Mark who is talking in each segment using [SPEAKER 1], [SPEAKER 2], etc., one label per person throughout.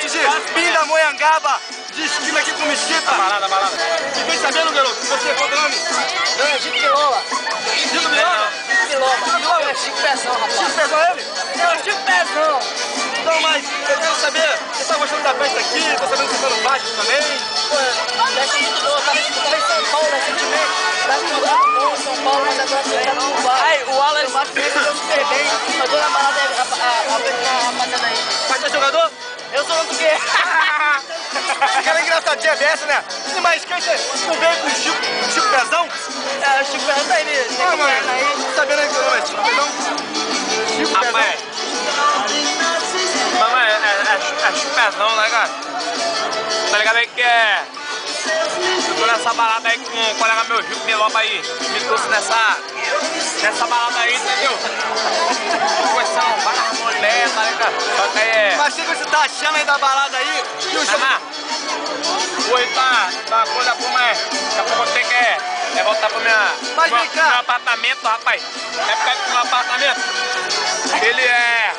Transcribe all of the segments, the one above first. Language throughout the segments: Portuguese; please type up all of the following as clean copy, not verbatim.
[SPEAKER 1] diretamente de Pindamonhangaba, de esquina aqui com Mesquita.
[SPEAKER 2] Balada.
[SPEAKER 1] Fiquei sabendo, garoto, que você é qual o nome?
[SPEAKER 3] Não, é Chico Pilola.
[SPEAKER 1] Chico Pilola?
[SPEAKER 3] Pilola. É Chico Pezão, rapaz.
[SPEAKER 1] Chico Pezão ele?
[SPEAKER 3] É o Chico Pezão.
[SPEAKER 1] Não, mas eu quero saber, você tá gostando da festa aqui? Tô sabendo que você tá no Vasco também?
[SPEAKER 3] Pô, festa muito boa. Eu tava em São Paulo recentemente. Tava muito bom em São Paulo, mas agora você tá no Vasco. Aí, o Wallace Vasco me recebeu super bem. Eu tô na balada a rapaziada aí.
[SPEAKER 1] Mas você é jogador?
[SPEAKER 3] Eu sou o quê?
[SPEAKER 1] Aquela engraçadinha dessa, né? Mas quem você não veio com o Chico Pezão?
[SPEAKER 3] É, o Chico Pezão tá aí,
[SPEAKER 1] Ah, mano,
[SPEAKER 3] aí.
[SPEAKER 1] sabendo aí que o nome é Chico Pezão? Chico Pezão?
[SPEAKER 2] Rapaz, mamãe, é chupezão, né, cara? Tá ligado aí que é... Eu tô nessa balada aí com um colega meu, Chico Pilola aí. Me trouxe nessa balada aí, entendeu? Conversando várias mulheres, tá ligado? Só que aí é...
[SPEAKER 1] Mas o que você tá achando aí da balada aí? E o jogo...
[SPEAKER 2] Hoje tá uma coisa boa, mas daqui a pouco eu tenho que voltar pro meu apartamento, rapaz. É perto do meu apartamento. Ele é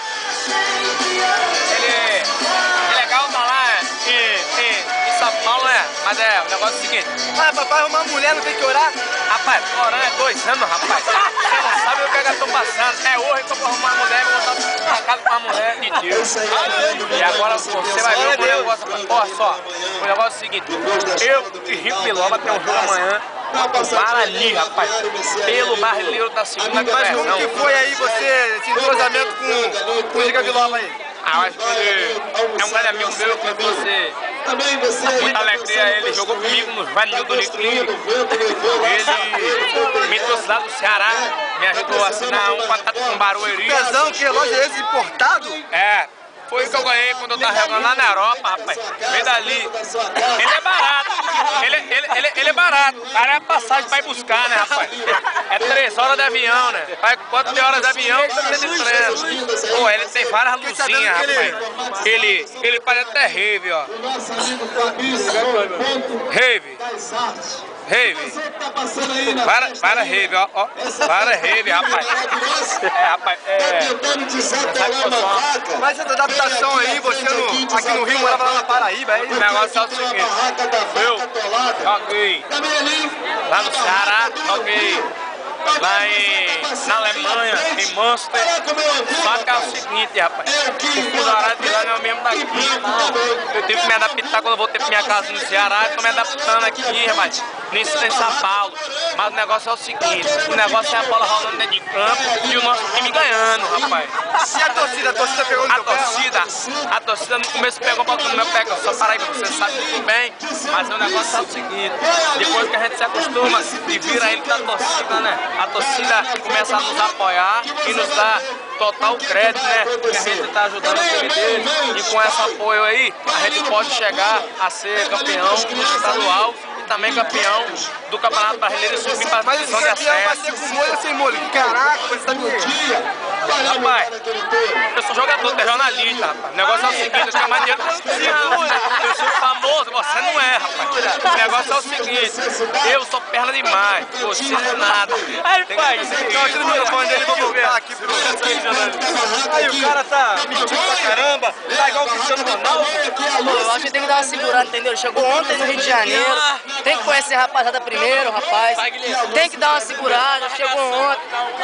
[SPEAKER 2] legal tá lá em São Paulo, né? Mas é, o negócio é o seguinte.
[SPEAKER 1] Ah, papai, arrumar mulher não tem que orar?
[SPEAKER 2] Rapaz, orando é 2 anos, rapaz. Você não sabe o que eu tô passando. É hoje que eu vou arrumar uma mulher, vou voltar pra casa com uma mulher de Deus. E agora você vai ver o negócio. Olha só, o negócio é o seguinte. Eu e Chico Pilola tem um jogo amanhã. Para ali, rapaz. Pelo Barrilheiro da segunda divisão.
[SPEAKER 1] Mas como que foi aí você, esse entrosamento com o Giga Biloba aí?
[SPEAKER 2] Ah, eu acho que ele é um grande amigo meu que trouxe muita alegria. Ele jogou comigo no Vanil do Uniclínico. Ele me trouxe lá do Ceará, me ajudou a assinar um contrato com o Barueri.
[SPEAKER 1] Pezão, que relógio é esse importado?
[SPEAKER 2] É. Foi o que eu ganhei quando eu tava jogando lá na Europa, rapaz. Veio dali. Ele é barato. Ele é barato. O cara é passagem pra ir buscar, né, rapaz? É 3 horas de avião, né? Vai 4 horas de avião, tá de trânsito. Pô, ele tem várias luzinhas, rapaz. Ele parece até rave, ó. Rave. Para rave, ó. Para rave, rapaz. Rapaz,
[SPEAKER 1] Mas essa adaptação aí, você aqui no Rio, morava lá na Paraíba, é isso?
[SPEAKER 2] O negócio é o seguinte, eu joguei lá no Ceará, joguei lá na Alemanha, em Münster. Só que é o seguinte, rapaz, o fuso horário de lá não é o mesmo daqui, não. Eu tive que me adaptar quando eu voltei pra minha casa no Ceará, eu tô me adaptando aqui, rapaz, em São Paulo. Mas o negócio é o seguinte, o negócio é a bola rolando dentro de campo e o nosso time ganhando, rapaz.
[SPEAKER 1] E a torcida pegou no teu pé?
[SPEAKER 2] A torcida no começo pegou um pouquinho no meu pé, que eu sou paraíba, você sabe muito bem. Mas o negócio é o seguinte, depois que a gente se acostuma e vira ele da torcida, né? A torcida começa a nos apoiar e nos dá total crédito, né? Que a gente está ajudando o time dele. E com esse apoio aí, a gente pode chegar a ser campeão do estadual e também campeão do Campeonato Brasileiro e subir para a
[SPEAKER 1] Mas
[SPEAKER 2] divisão
[SPEAKER 1] esse
[SPEAKER 2] de
[SPEAKER 1] campeão vai
[SPEAKER 2] acesso.
[SPEAKER 1] ser com molho ou sem molho? Caraca, você tá me...
[SPEAKER 2] Rapaz, eu sou jogador, tu é jornalista, rapaz. O negócio é o seguinte, eu tenho mais dinheiro que você. Eu sou famoso, você não é, rapaz. O negócio é o seguinte, eu sou perna demais, você não é nada. Aí, pai,
[SPEAKER 1] Não, tira o microfone dele, vou voltar aqui pro... Aí o cara tá mentindo pra caramba, tá igual o Cristiano Ronaldo.
[SPEAKER 3] Pô, eu acho que tem que dar uma segurada, entendeu? Chegou ontem no Rio de Janeiro, tem que conhecer a rapaziada primeiro, rapaz. Tem que dar uma segurada, chegou ontem.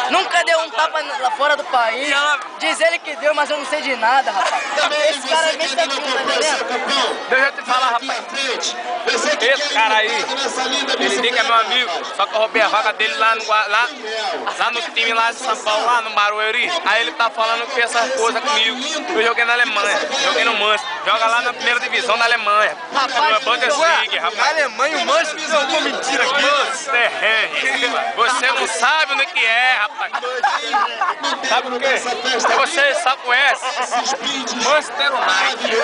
[SPEAKER 3] Nunca deu um tapa lá fora do país. Diz ele que deu, mas eu não sei de nada, rapaz. Esse cara é meio tranquilo, tá entendendo?
[SPEAKER 2] Deixa eu te falar, rapaz. Esse cara aí, ele diz que é meu amigo, só que eu roubei a vaga dele lá no time lá de São Paulo, lá no Barueri. Aí ele tá falando que essas coisas comigo. Eu joguei na Alemanha, joguei no Münster. Joga lá na primeira divisão da Alemanha.
[SPEAKER 1] Rapaz,
[SPEAKER 2] Bundesliga,
[SPEAKER 1] na
[SPEAKER 2] rapaz.
[SPEAKER 1] Alemanha o Manchester fez alguma mentira aqui.
[SPEAKER 2] Você não sabe o que é, rapaz. Sabe o quê? Você só conhece Manchester United.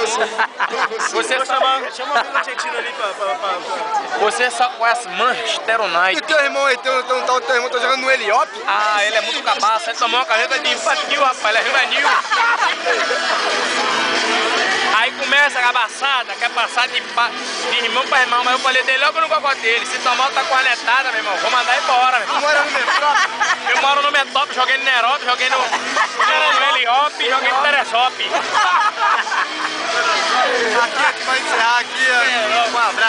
[SPEAKER 2] Você só...
[SPEAKER 1] Chama o argentino ali pra...
[SPEAKER 2] Você só conhece Manchester
[SPEAKER 1] E
[SPEAKER 2] United.
[SPEAKER 1] o teu irmão aí, tem um tal teu irmão, tá jogando no Eliop?
[SPEAKER 2] Ah, ele é muito cabaço. Ele tomou uma caneta de infantil, rapaz. Ele é juvenil. Aí começa a cabaçada, quer passar de irmão pra irmão, mas eu falei dele logo no cocô dele. Se tomar outra cornetada, meu irmão, vou mandar embora, meu irmão.
[SPEAKER 1] Tu mora no Metrópole?
[SPEAKER 2] Eu moro no Metrópole, joguei no Nerópolis, joguei no Eliop, joguei no Teresópolis.
[SPEAKER 1] pra encerrar aqui. Um abraço.